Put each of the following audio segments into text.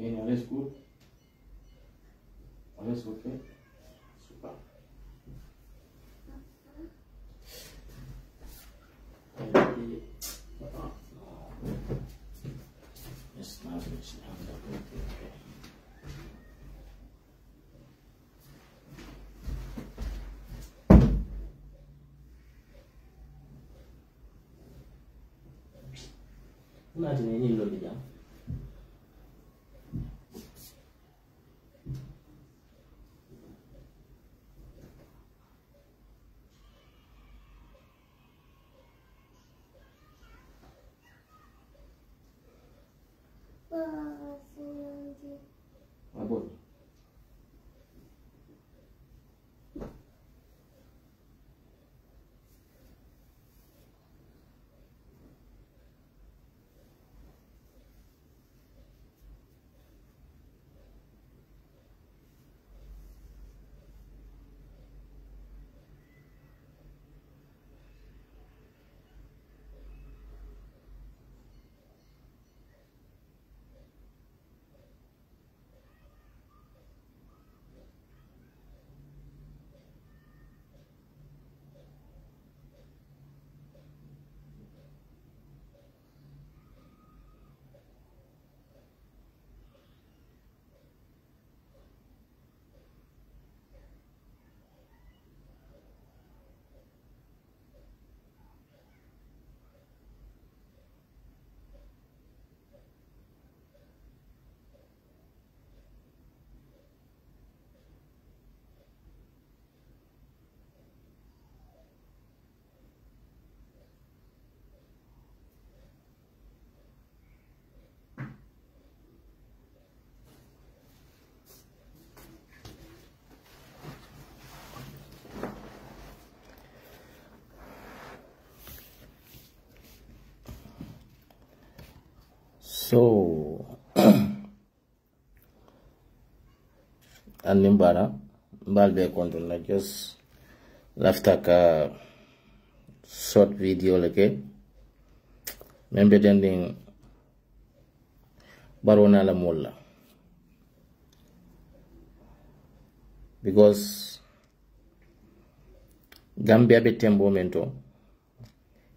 Bien, alles gut? Alles okay? Super. Jetzt mal ein bisschen okay. Imagine any load down. Abot. So, Animbara, Balbe control, I just left a short video, okay? Remember then Barona la Molla. Because Gambia betembo mento,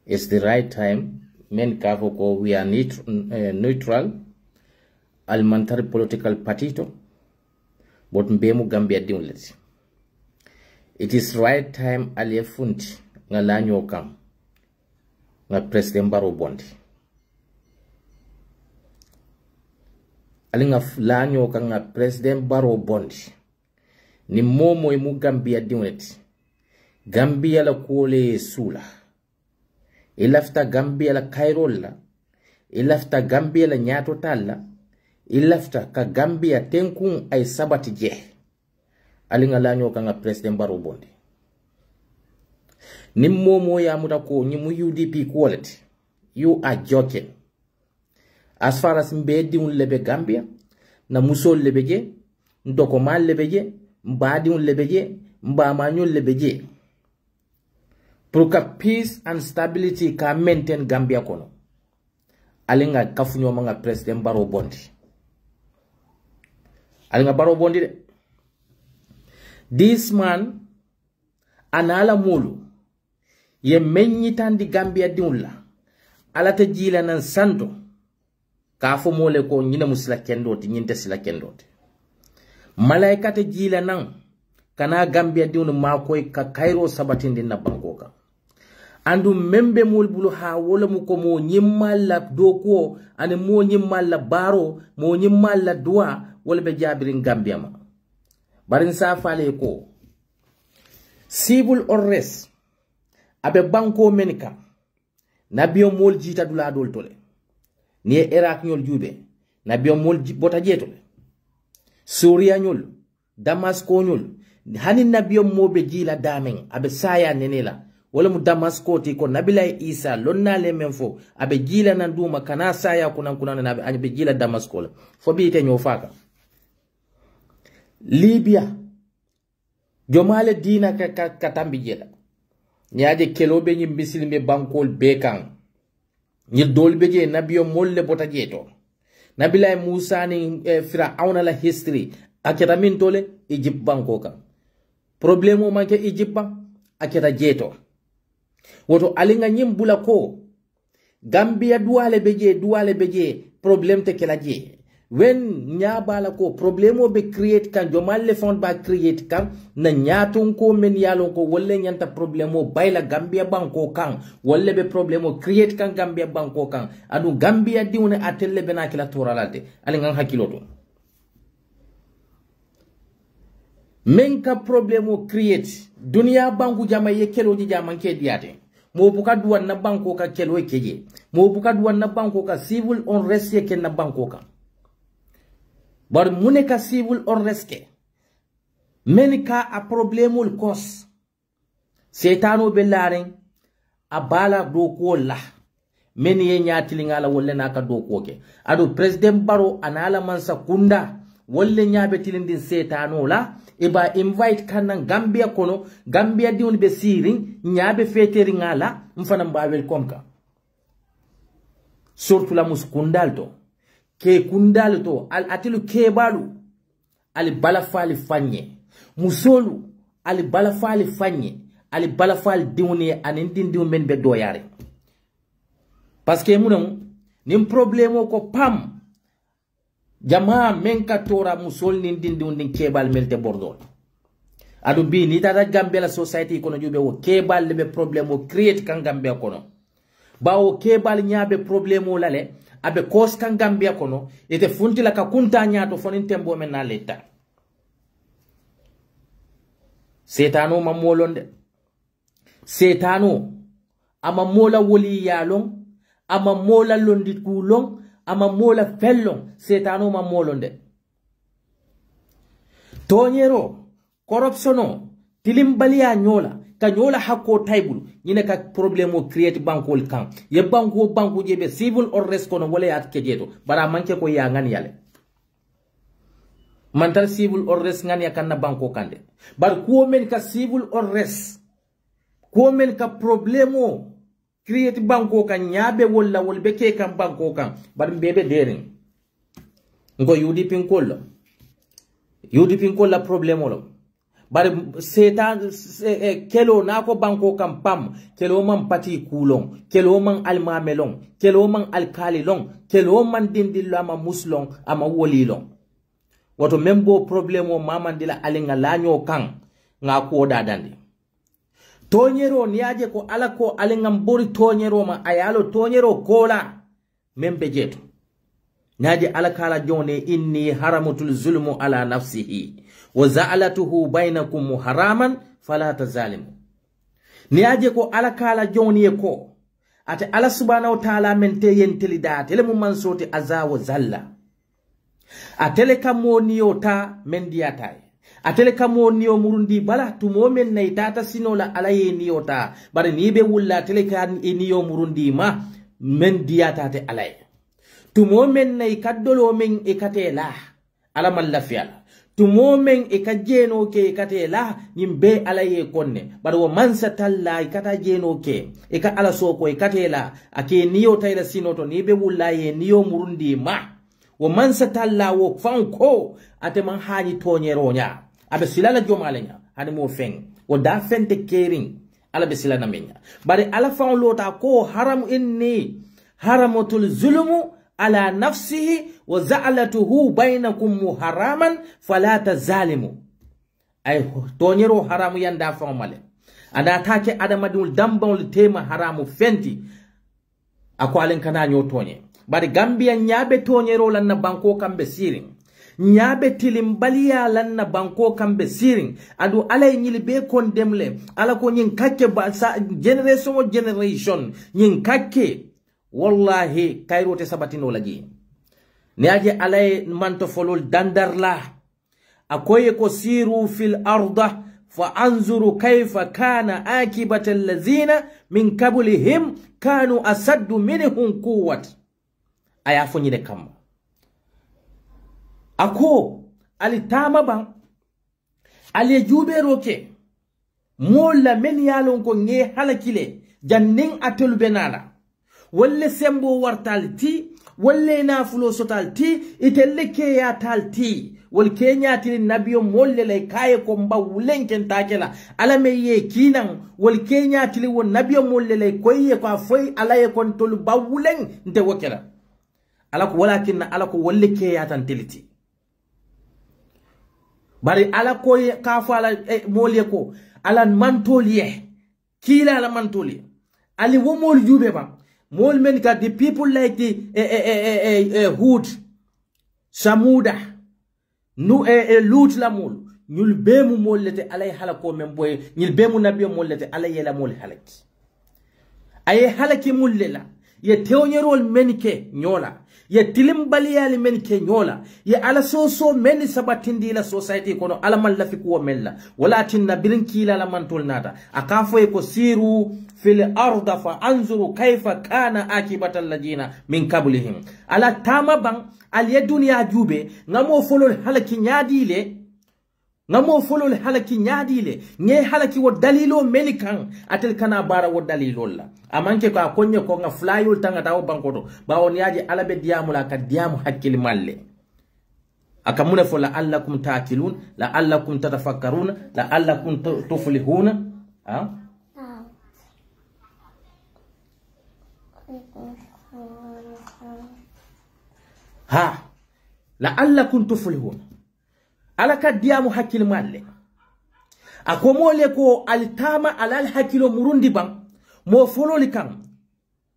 it's the right time. Men kafoko we are neutral, alimentary political partito, but mbemu Gambia diunlet. It is right time aliyefunti nga lanyo kam nga President Barrow bondi. Ali nga lanyo kam nga President Barrow bondi. Ni momo imu Gambia diunlet. Gambia la kuole sula. Ilafta Gambia la Kairola, ilafta Gambia la Nyato Talla, ilafta ka Gambia tenkun ay sabati je. Alinga lanyo ka nga President Barrow bondi. Nimmo ya muta ko nyimu UDP quality. You are joking. As far as mbedi un lebe Gambia, na musol lebeje, ndokomal lebeje, mbadi un lebeje, mbamanyo lebeje. Pour que peace and stability ka maintain Gambia kono. Alinga kafunyo mga President Barrow bondi. Alinga Barrow bondi de. This man anala mulu ye menyitandi Gambia diunla. Alata jila nan santo. Kafo mole ko nyina musila kendoti nyinte sila kendoti. Malaikate jila nan kana Gambia diunu makoy ka Cairo sabatindi na Bangkoka. Andu membe mulbulu ha wala muko mo nyimala doko ane mo nyimala baro mo nyimala dua wala be jabirin Gambia ma barin sa fale ko civil arrest abe banko menika nabiyo mol jita dula dol tole ni Iraq nyol jube nabiyo mol bota jetole Syria nyol Damasco nyol hani nabiyo mobe jila damen abe saya nenela wala mu Damasco ti ko Nabila Isa lonna le menfo abe jila nan duma kana saya kuna na abe jila Damasco la fo bi te nyofaka Libya jomale dina ka tambi jela nyaade kelobe nyi misilme bankol bekan nyi dolbe je nabiyo molle bota jeto Nabilahi Musa ni Firauna la history aketa min tole Egypt banko kan problemo manke Egypt ba aketa jeto woto alinga nyimbula ko Gambia duale beje problem te kela je when nyabala ko problemo be create kan jomal le fond ba create kan na nyatun ko men yalon ko wolle nyanta problemo bayla Gambia banko kan wolle be problemo create kan Gambia banko kan adu Gambia diwne atelle bena kila toralate alinga hakiloto men ka problemo create dunia banku jama ye kelo ji jama ke diate mo buka duwan na banko ka kelo keje mo buka duwan na banko ka civil unrest ye ken na banko ka bar mune ka civil unrest ke men ka a problemul kos setano be laren a bala do ko la men ye nyatili ngala wolle naka do ko ke adu president Barrow anala mansa kunda wolle nyabe tilindin setano la iba invite kanan Gambia kono Gambia diun be siring nyabe feteri ngala mfana mba welcome ka surtout la muskundalto ke kundalto al atilu kebalu ali balafali fanye musolu ali balafali fanye ali balafali diuni anindin diun men be doyare parce que munon nim problemo ko pam Jama menka tora musol nindin din kebal melte bordol adu bi ni tata Gambia la society kono jube wo kebal lebe problème o create kan Gambia kono bawo kebal nyaabe problème o lale abe kos kan Gambia kono ete funti la ka kunta nyaato fonin tembo men na leta setano mamolonde setano ama mola woli yalong ama mola londi kulong ama mola fellon setano ma molonde tonyero corruptiono tilimbalia nyola ka nyola hakko taybul nyine ka problemo create bankol kan ye banko jebe civil unrest kono wala at kejeto bara manke ko ya ngani yale mantal civil unrest ngani yakanna banko kande bar ko men ka civil unrest ko men ka problemo create banko kan nyabe wala wolbe ke kan banko kan bar bebe dering ngo UDP kolla problemo lo bar setan kelo nako banko kan pam kelo man pati kulong kelo man almamelong kelo man alkalilong kelo man dindillo ama muslong ama wolilong wato membo problemo mamandila alinga lanyo kan ngako dadandi tonyero niaje ko ala ko alengam bori tonyero ma ayalo tonyero kola membe jeto niaje ala kala jone inni haramatul zulmu ala nafsihi wa za'alatuhu bainakum haraman fala tazalimu niaje ko ala kala jone ko ate ala subhanahu wa ta'ala mente yentelida tele mum mansoti azawa zalla atele kamoniyo ta mendiatai atele kamo niyo murundi bala tumo men nay tata sinola alaye niyo ta bare ni be wulla tele kan niyo murundi ma men diata te alaye tumo men nay kaddolo men e katela ala mallafiala tumo men e kajeno ke katela nyimbe alaye konne bare wo mansa talla e kata jeno ke e ka ala soko e katela ake niyo tayla sinoto ni be wulla ye niyo murundi ma wo mansa talla wo fanko ate man haani tonyero nya abe silala jomalenya hani mo feng o da fente kering ala be silana menya bari ala fa lota ko haram inni haramatul zulmu ala nafsihi wa za'alatuhu bainakum muharraman fala tazalimu ay tonyero haramu yanda fa male anda take adamadul dambon tema haramu fenti akwalen kana nyo tonye bari Gambia nyabe tonyero lanna banko kambe sirin nyabe tilimbalia lanna banko kambe sirin adu alay nyili be kon demle ala ko nyin kakke ba sa generation nyin kakke wallahi kayrote sabatino laji niaje alay manto folol dandarla akoye ko siru fil arda fa anzuru kayfa kana akibata allazina min qablihim kanu asaddu minhum quwwat aya fonyi de kam ako alitama ban ali jube roke molla men yalon ko nge halakile jannin atol benala wolle sembo wartalti wolle na fulo sotal ti itelle ke ya tal ti wol kenya ti nabiyo molle lay kaye ko mba wulenken takela ala me ye kinan wol kenya ti won nabiyo molle lay koye ko foy ala ye kon tol ba wulen nte wokela ala ko walakin ala ko wolle ke ya tan tiliti bari ala ko ka fa ala molle ko ala mantoliye kila ala mantoliye ali wo mol jube ba mol men ka the people like the Hud Samuda nu Lut la mol ñul bemu mol lete alay halako men boy ñil bemu nabiyo mol lete alay yela mol halaki ay halaki mul lela ye tewnyerol men ke ñola ye tilim baliyali men ke ñola ye ala soso men sabatindi la society kono ala man lafi ko mella wala tinna birin kila la mantol nata akafo e ko siru fil arda fa anzuru kayfa kana akibata alladina min qablihim ala tama bang al ya dunya jube ngamo folol halaki nyaadile ngamo folol halaki nyaadile nge halaki wo dalilo menikan atel kana bara wo dalilo la amanke ko akonye ko nga flyol tanga taw bankoto bawon yaaji alabe diamula ka diamu hakkil malle akamune fo la allakum taakilun la allakum tatafakkaruna la allakum tuflihuna la allakum tuflihuna alaka diamu hakkil malle akomole ko altama alal hakkilo murundi bang mo fololi kan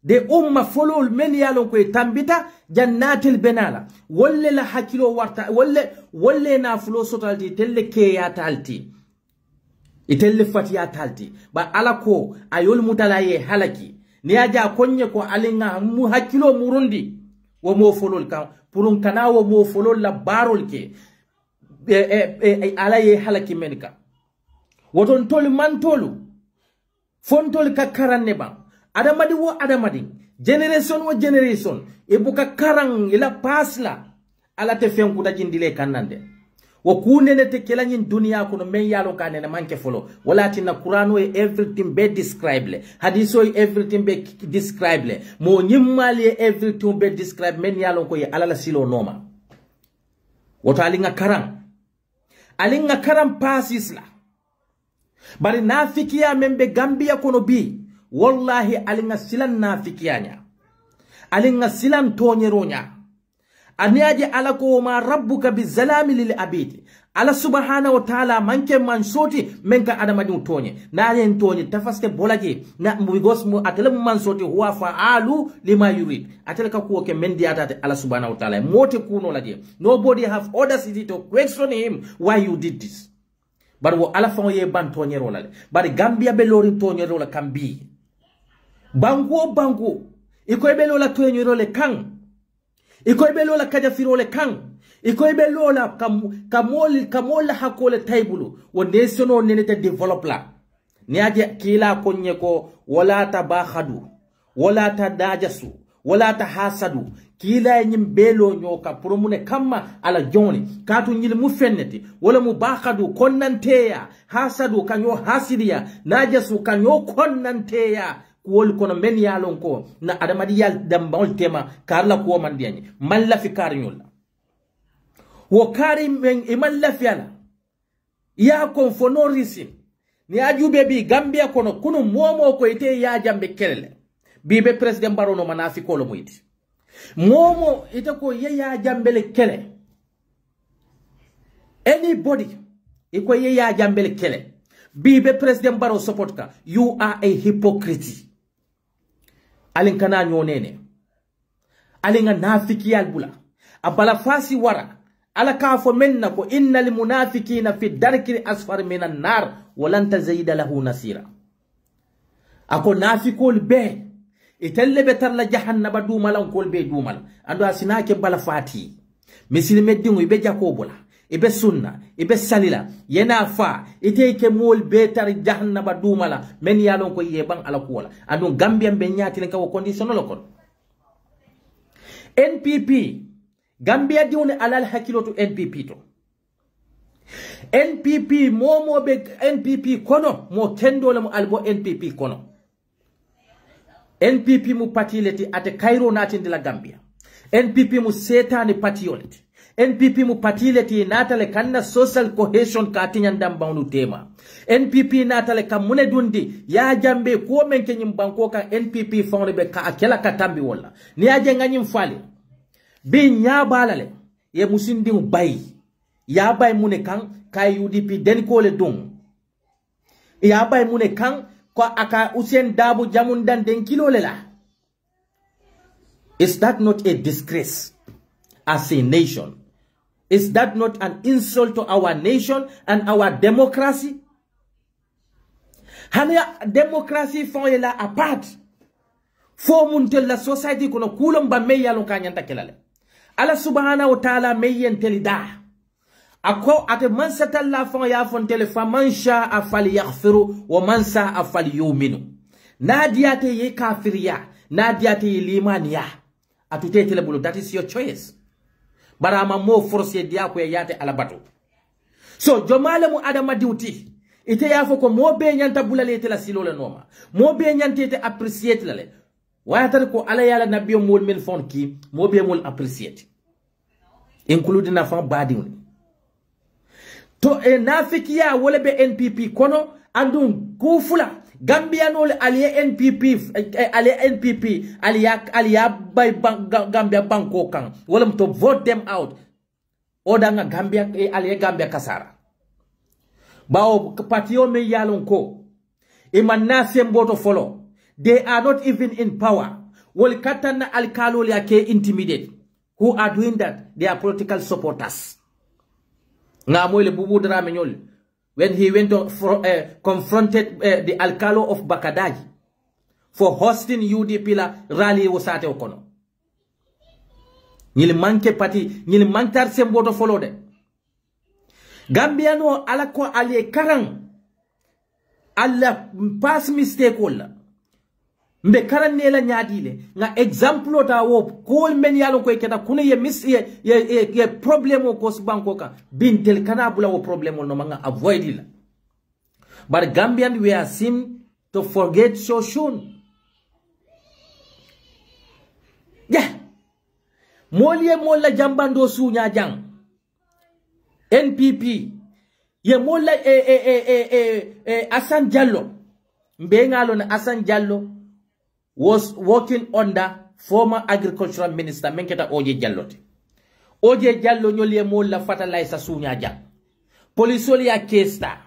de umma folol men yalon ko tambita jannatil benala wolle la hakkilo warta wolle na fulo sotalti telle ke ya talti itelle fatiya talti ba alako ayol mutalaye halaki ni aja konye ko alinga mu hakkilo murundi wo mo folol kan purun kana wo mo folol la barol ke alaye halaki menika woton tol man tolu fontol ka karanne ba adamadi wo adamadi generation wo generation e buka karang ila pasla ala te fenku da jindile kanande wo kunene te kelanyin dunia kono men yalo kanene manke folo wala tinna qur'ano e everything be describe le hadiso e everything be describe le mo nyimmali e everything be describe men yalo ko ye alala silo noma woto alinga karam pasis la bari nafikiya membe Gambia kono bi wallahi alinga silan nafikiya nya alinga silan tonyero nya aniaje ala ko ma rabbuka bizalami lil abidi ala subhanahu wa ta'ala manke mansoti menka adama di tonye na len tonye tafaske bolage na mugos mu atele mansoti huwa fa'alu lima yurid atele ka ko ke mendi atate ala subhanahu wa ta'ala mote kuno laje nobody have audacity to question him why you did this bar wo ala fon ye ban tonyero la bar Gambia be lori tonyero la kambi bango iko be lola tonyero le kan iko be lola kaja firole kan iko be lola kamol hakole taybulu wo national nenete develop la ni aje kila konye ko wala tabakhadu wala tadajasu wala tahasadu kila nyim belo nyoka promune kama ala joni katu nyil mu fenneti wala mu bakhadu konnanteya hasadu kanyo hasidiya najasu kanyo konnanteya kuwol kono men yalon ko na adamadi yal dambol tema karla ko man diani malla fi karnyol wo kari men e malla fi ala ya kon for no reason ni ajube bi Gambia kono kunu momo ko ite ya jambe kelele bibe president barono manafi ko lo muyti momo ite ko ya jambele kele anybody iko ya jambele kele bibe president baro support ka you are a hypocrite alinkana nyonene alinga nafiki yalbula abala fasi wara ala kafo menna ko innal munafiqina fi darki asfar minan nar walan tazida lahu nasira ako nafikol be itelle betar la jahannaba dumalan kol be dumal ando asinake bala fati misilme dingo be jakobola ibe sunna ibe salila yena fa ite ke mol betar jahannaba dumala men yalon ko yeban ala ko wala ando Gambian be nyati len ka wo conditional ko NPP Gambia diwne alal hakilotu NPP to NPP momo be NPP kono mo kendole mo albo NPP kono NPP mu parti leti ate Cairo natin de la Gambia NPP mu setani patiolet NPP mu patileti natale kanna social cohesion katinyan dambawnu tema NPP natale kam mune dundi ya jambe ko men kenyim banko ka NPP fawne be ka akela katambi wala ni aje nganyim fali bi nyabalale ye musindi bay ya bay mune kan kay UDP den ko le dum ya bay mune kan ko aka Usain Dabu jamundan den kilo lela. Is that not a disgrace as a nation? Is that not an insult to our nation and our democracy? Hanya democracy fonyela apart. Fo muntel la society kono kulomba meya lo kanyanta kelale. Allah subhanahu wa ta'ala meyen telida. Ako ate mansata la fon ya fon tele famansha afali yaghfiru wa mansa afali yuminu. Nadiate ye kafiriya, nadiate ye limaniya. Atute tele bulu, that is your choice. Barama mo force dia ko yate alabato. So jomale mu adama duty. Ite yafo ko mo be nyanta bulale tele silole noma. Mo be nyante te appreciate lale. Wayata ko ala yala nabiyo mol men fon ki mo be mol appreciate. Including na fon bading. To nafikiya wole be NPP kono andun kufula Gambia no aliye NPP aliya by Gambia banko kan wala to vote them out oda nga Gambia aliye Gambia kasara bawo patio me yalon ko e manna semboto follow they are not even in power wol katana alkalo yake intimidate who are doing that they are political supporters nga moyle bubu drame nyol when he went to confronted the alcalo of Bakadaji for hosting UDP la rally wasate okono. Nyili manke pati, nyili mantar semboto follow de. Gambiano alako alie karang. Alla pass mistake wala. Mbe karan nela nyadile. Nga example ta wo kol men yalo ko keta kune ye problem o kos banko ka bintel kana bula wo problem no manga avoid ila. But Gambian we are seem to forget so soon. Yeah. Molye mola jambando sunya jang. NPP ye mola Asan Jallo. Mbe ngalo na Asan Jallo was working under former agricultural minister Menketa Oje Jallo. Oje Jallo nyoli mola fertilizer sunya jang. Polisoli ya kesta.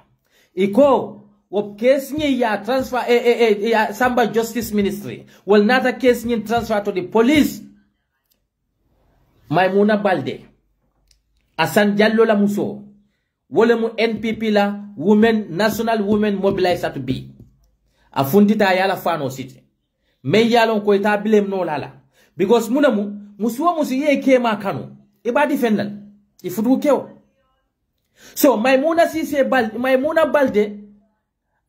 Iko wop case nye ya transfer ya Samba Justice Ministry. Well not a case nye transfer to the police. Maimuna Balde. Asan Jallo la muso. Wole mu NPP la National Women Mobilizer to be. Afundita yala fano city. Me yalon ko ita blame no lala because musuwa musu ye kema kanu iba defendal ifudu keo so Maimuna Balde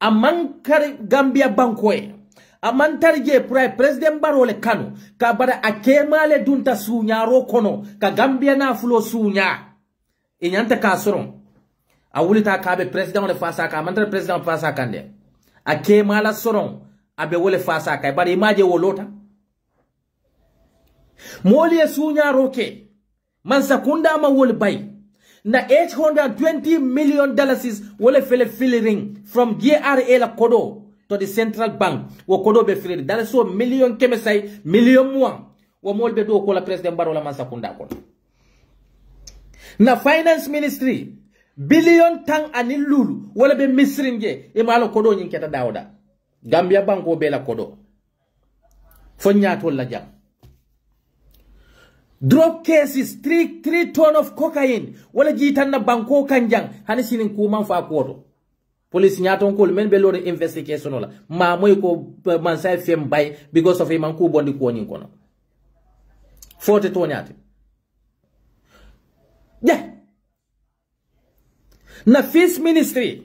amman kar Gambia bankoe amman tarje president Barrow le kanu ka bara akema le dunta sunyaro kono ka Gambia na fulo sunya inyanta ka soron awulita ka be president le fasa ka mantra president fasa kande akema la soron abe wole fasa kay bari imaje wolota moli sunya roke man sakunda ma wol bay na $820 million wole fele filling from GRA la kodo to the central bank wo kodo be fili dala so million keme say million moi wo mol be do ko la president Barrow la man sakunda ko na finance ministry billion tang anil lulu wole be misringe e malo kodo nyin keta dawda Gambia banko bela kodo. Fonyato la jam. Drug cases, 3 ton of cocaine. Wala jitan na banko kanjang. Hani sinin kuman fa kodo. Police nyaton ko men belore investigation wala. Ma moy ko mansay fem bay because of man ku bondi ko nyin kono. 40 ton yati. Yeah. Na Peace Ministry.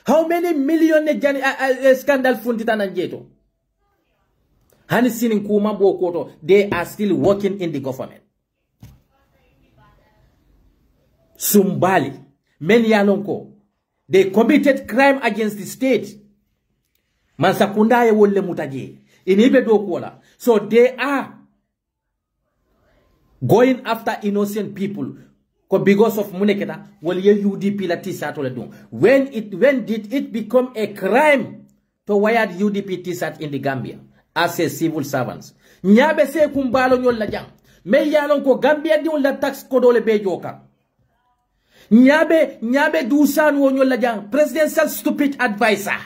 How many million scandal fundita na jeto? Hani sinin kuma bokoto, they are still working in the government. Sumbali, many alonko, they committed crime against the state. Mansakunda ye wolle mutaje. Inibe do kola. So they are going after innocent people because of muneketa wal ye UDP la t-shirt le dum. When did it become a crime to wear UDP t-shirt in the Gambia as a civil servants? Nyabe se kumbalo nyol la jang. Me yalon ko Gambia di la tax kodole be joka. Nyabe dusan wo nyol la jang. Presidential stupid advisor.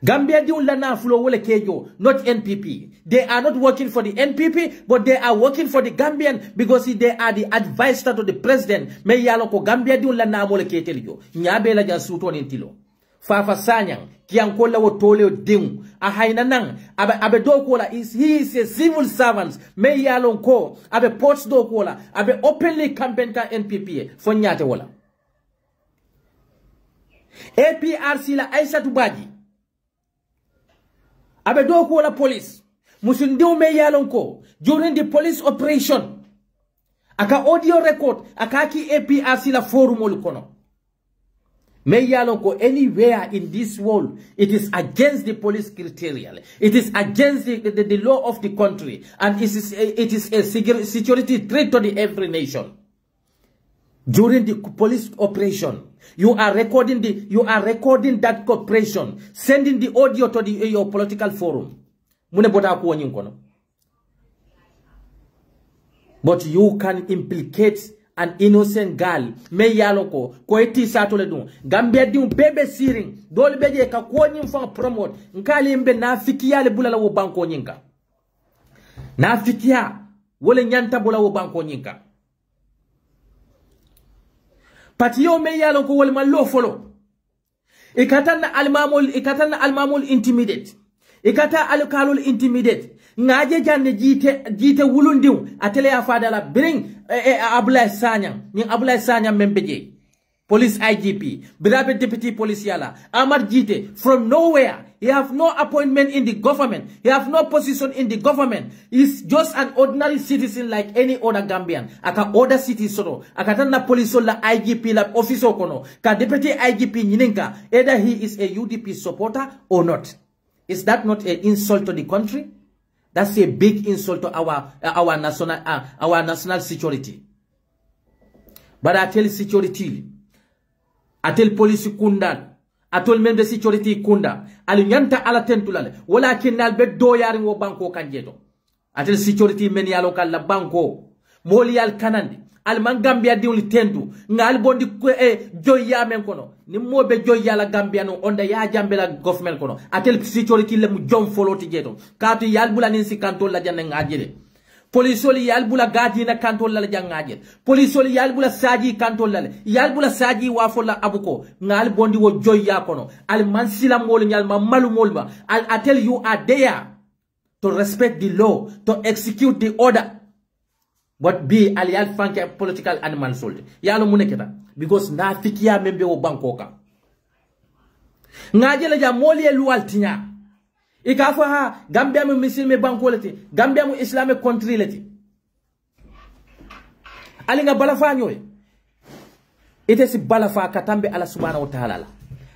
Gambia di la na fulo wole kejo, not NPP. They are not working for the NPP, but they are working for the Gambian because they are the advisor to the president. Me yalon ko Gambia di la na mole ketelijo. Nyabe la jang suto nintilo. Fafa Sanyang, Kiankola wo tole ding, a hainanang, abe dokola he is a civil servant, me yalon ko, abe ports dokola, abe openly campaign ka NPP, for nyate wala. APRC la Aisha Tubaji, abe dokola police, musundiu me yalon ko, during the police operation, aka audio record, akaki APRC la forum olukono. May yalonko anywhere in this world, it is against the police criteria. It is against the law of the country, and it is a security threat to every nation. During the police operation, you are recording that operation, sending the audio to your political forum. But you can implicate an innocent girl, me yaloko, ko eti satole dun. Gambia di un bebe siring, dole beje ka ko nyim fa promote, nkali mbe na fikiya le bulala wo banko nyinka. Na fikiya, wole nyanta bula wo banko nyinka. Patiyo me yaloko wole man lo follow. Ikatana almamul intimidate. Ikata alukalul intimidate. Ngaje janne jite wulundiw atele afadala bring Abulai Sanyang membeje police IGP Birabe deputy police yala Amar Jite from nowhere. He have no appointment in the government, he have no position in the government. He's just an ordinary citizen like any other Gambian. Aka other citizen akatana police la IGP la officer kono ka deputy IGP nyininka either he is a UDP supporter or not. Is that not an insult to the country? That's a big insult to our national security. But I tell security, I tell police kunda, I tell member security kunda, alinyanta ala tentulale, wala kinal be do yarin wo banko kanjeto. I tell security meni aloka la banko, moli al kanandi, al mangambia di uli tendu, nga al bondi joya men kono, ni mobe joya la Gambia no onda ya jambe la government kono. I tell security le mu jom follow ti jeto, katu yal bula ninsi kanto la janne ngajire. Polisoli yal bula gadi na kanto la jangajire. Polisoli yal bula saji kanto la, yal bula saji wafo la abuko, nga al bondi wo joya kono, al mansila moli nyal mamalu molba. I tell you are there to respect the law, to execute the order. But be aliyal fanke political animal sold. Yalo muneketa. Because na fikia membe wo bankoka. Ngajele ja moli lual tinya. Ikafa ha Gambia mu muslime banko leti. Gambia mu islamic country leti. Alinga balafa nyoy. Ite si balafa katambe ala subhanahu wa ta'ala.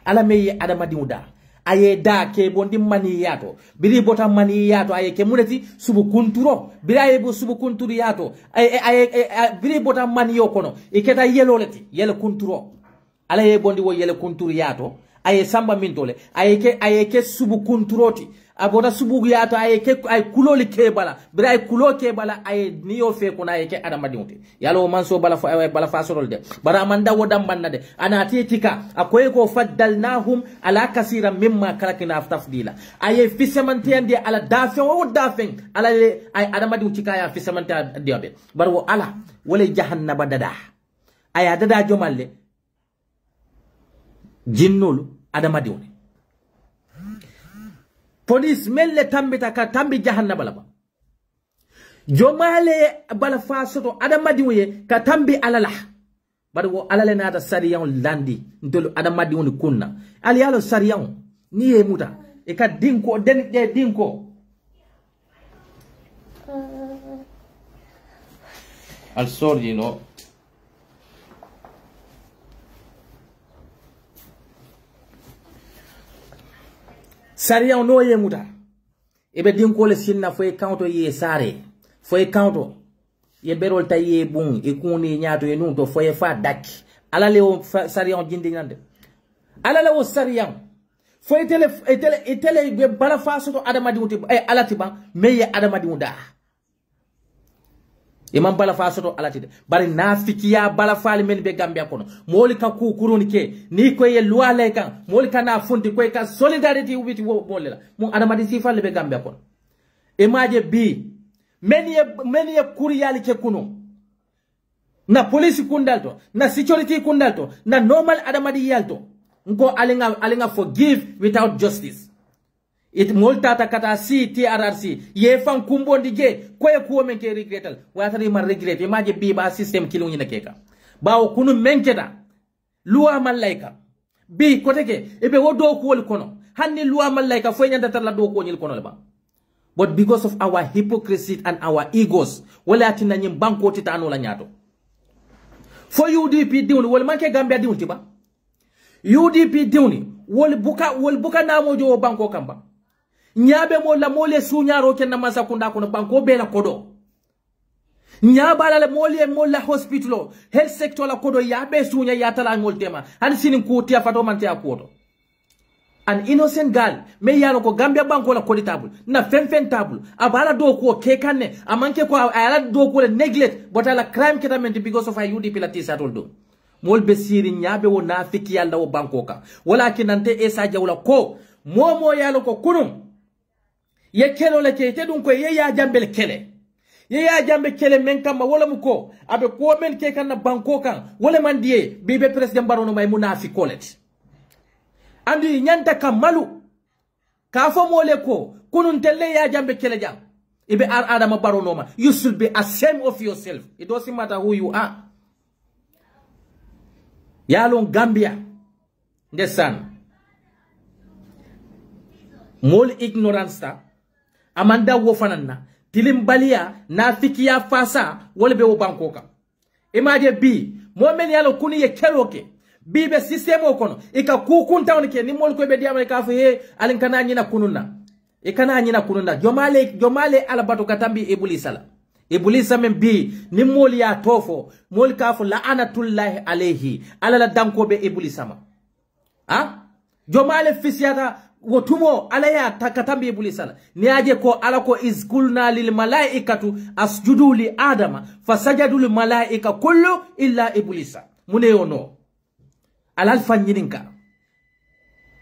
Ala meye adama diuda. Aye da ke bondi mani yato biri bota mani yato aye ke muneti subu kunturo biri aye bo subu kunturu yato aye biri bota mani yokono iketa yelo leti yele kunturo ala ye bondi wo yele kunturu yato aye samba mintole aye ke subu kunturoti abota subu yato aye kuloli kebala bira aye kulo kebala aye niyo fe kuna aye ke adama diunte yalo manso bala fa sorol de bara manda wodam bannade ana tetika akoy ko faddalnahum ala kaseeran mimma kalakina tafdila aye fisamante ande ala dafen o dafen ala ay adama diunti kaya fisamante diobe barwo ala wala jahannaba dada aya dada jomalle jinnolu adama diunte police melle tambita ka tambi jahannaba laba jomale bala fasoto adama diwe ka tambi alala barwo alale nata sariyan landi ntolu adama diwe kunna ali yalo sariyan ni e muta e ka dinko den dinko al sordi no sariya no yemuta ebe dinko le sinna foy counto ye sare foy counto ye berol taye bun e kuni nyaato e nun to foye fa daki ala le o sariyan jindi ngande ala le o sariyan foye tele be bala fa soto adamadi wuti e alati ba meye adamadi wunda imam bala fa soto alati de bari nafikiya bala faali men be Gambia kono moli ka ku kuruni ke ni ko ye luwale kan moli kana fundi ko ka solidarity ubiti bolle la mu adamadi sifalle be Gambia kono imaje bi men ye kuriyali ke kuno na police kundalto na security kundalto na normal adamadi yalto ngo alinga forgive without justice it moltata kata si TRRC ye fan kumbondi je koye kuwo men ke regretal watari man regret imaje bi ba system kilung ni keka bawo kunu menkeda luwa malaika bi koteke ebe wodo ko wol kono hanni luwa malaika fo nyanda tarla do ko nyil kono le ba. But because of our hypocrisy and our egos, wala atina nyim banko titano la nyato. For UDP diuni, wala manke Gambia diuni tiba. UDP diuni, wala buka na mojo banko kamba. Nyabe mola mole sunya roke na masa kunda kuna banko bela kodo. Nyaba la mole mola hospitalo, health sector la kodo yabe sunya yatala ngol tema. Hani sinin kutia fato mantea kodo. An innocent girl me yalo ko Gambia banko la kodi table na fen table abala do ko kekane amanke ko ala do ko neglect but ala crime ketament because of a UDP la tisa toldo mol be siri nyabe wo nafiki yalla wo banko ka walakin ante esa jawla ko momo yalo ko kunum ye kelo le ke te dun ko ye ya jambel kele ye ya jambe kele men kama wala mu ko abe ko men ke kan na banko kan wala man die bibe president barono may munafi kolet andi nyanta kamalu kafo mole ko kunun telle ya jambe kele jam ibe adama baronoma you should be ashamed of yourself. It doesn't matter who you are. Yalon Gambia ndesan mol ignorance ta amanda wo fanana tilimbalia na fikiya fasa wala be wo bankoka imaje bi mo men yalo kuni ye keroke bibe system okono ika kukunta onike ni mol ko be diamale ka fa he alin kana nyina kununna e kana nyina kununna jomale alabato katambi ibulisa men bi ni mol ya tofo mol ka fa la'anatullahi alayhi ala la danko be ibulisa ma ha jomale fisiata wotumo alaya takatambi ibulisa ni aje ko ala ko izkulna lil malaikatu asjudu li adama fasajadu lil malaika kullu illa ibulisa mune yono alal fanyininka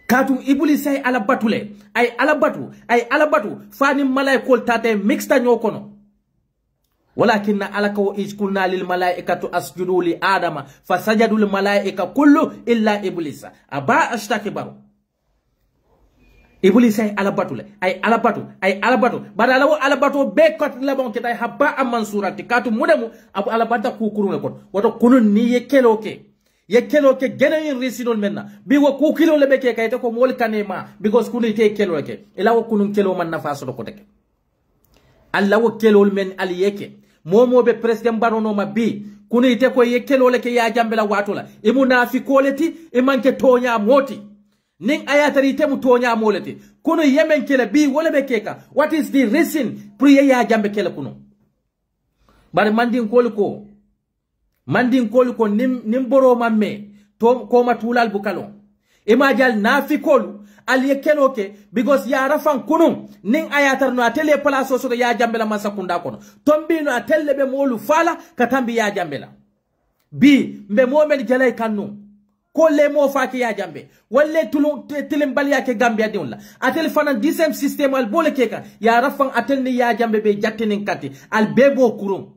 katu ibulisa ay alabatule ay alabatu fani malaikol tate mixta nyokono walakin alaka wa izkulna lil malaikatu asjudu li adama fasajadu lil malaika kullu illa iblisa aba ashtakibaru ibulisa ay alabatu badala wo alabatu be kot labon kitay habba amansurati katu mudemu abu alabata ku kurune kon wato kunun ni yekeloke yekeloke geneyin risinol menna bi wo ku kilo lebe ke kayte ko mol kanema because kunu te keloke ila wo kunun kelo man nafaso ko teke alla wo kelol men aliyeke momo be president barono mabbi kunu ite ko yekelole ke ya jambela watola e munafikoleti e manke tonya moti ning ayatari te mu tonya moleti kunu yemen kele bi wala be keka what is the reason priye ya jambe kele kunu bare mandin koliko nim boro mamme to ko matulal bukalo e majal nafikolu ali keloke because ya rafan kunum ning ayatar no atele place so ya jambela masakunda kono tombi no atelle be molu fala katambi ya jambela bi mbe momen jalay kannu ko le mo faki ya jambe walle tilim bal yake Gambia diwla atel fanan disem system al bole keka ya rafan atel ni ya jambe be jattinin kati al bebo kurum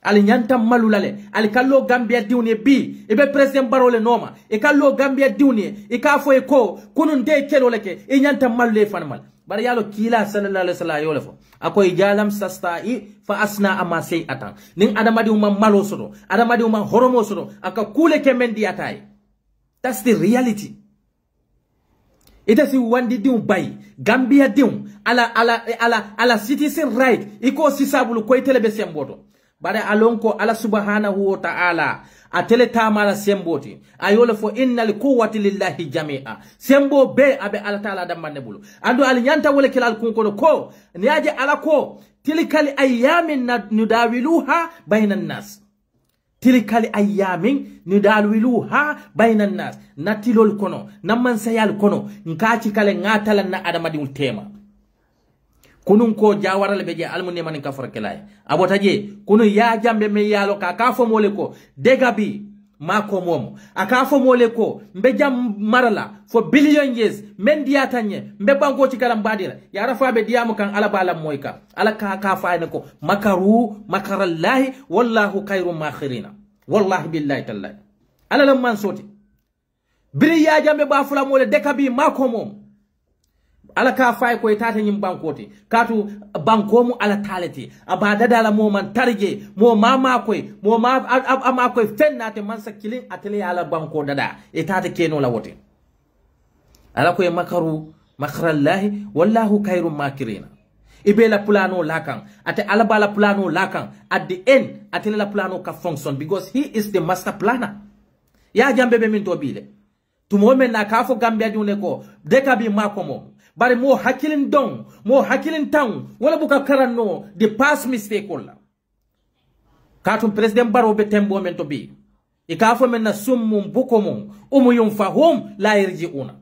al nyanta malulale al kallo Gambia diwne bi e be president barole noma e kallo Gambia diwne e ka fo e ko kunun de kelo leke e nyanta malule fanmal bar yalo kila sallallahu alaihi wasallam yolefo akoy jalam sastai fa asna ama sey atan ning adamadi umma malo sodo adamadi umma horomo sodo aka kule ke mendi atay. That's the reality. It is wandi diu bay Gambia diu ala citizen right iko sisabulu ko telebe semboto bare alonko ala subhanahu wa ta'ala atele tamala semboti ayole fo innal quwwati lillahi jami'a sembo be abe ala ta'ala damande bulu ando al nyanta wala kilal kunko ko niaje ala ko تلك الأيام نداولوها بين الناس تلك الأيام نداولوها بين الناس نتلو الكونو نمان سيال كونو نكاتي كالي ناتلا نا أدما دي التيما kunun ko jawara le beje almunni man ka forkelay abota je kunu ya jambe me yalo ka ka fo mole ko degabi mako momo aka fo mole ko mbe jam marala for billion years men diatanye mbe banko ci kalam badira ya rafa be diamu kan ala bala moyka ala ka faane ko makaru makarallahi wallahu khairum makhirina wallahi billahi tallahi ala lam man soti biri ya jambe ba fula mole dekabi mako momo ala ka fay ko tata nyim bankoti katu bankomu ala talati abada dala mo man tarje mo mama koy mo ma ama koy fennate man sakilin atele ala banko dada e tata keno la wote ala koy makaru makhrallahi wallahu khairum makirina ibe la plano lakan ate ala bala plano lakan at the end atele la plano ka function because he is the master planner ya jambe be min to bile tumo men na ka fo gambia dune ko deka bi makomo bari mo hakilin don mo hakilin tan wala buka karanno the past mistake wala katum president baro be tembo men to bi e ka fo men na summum bukomum yum fahum la yarjiuna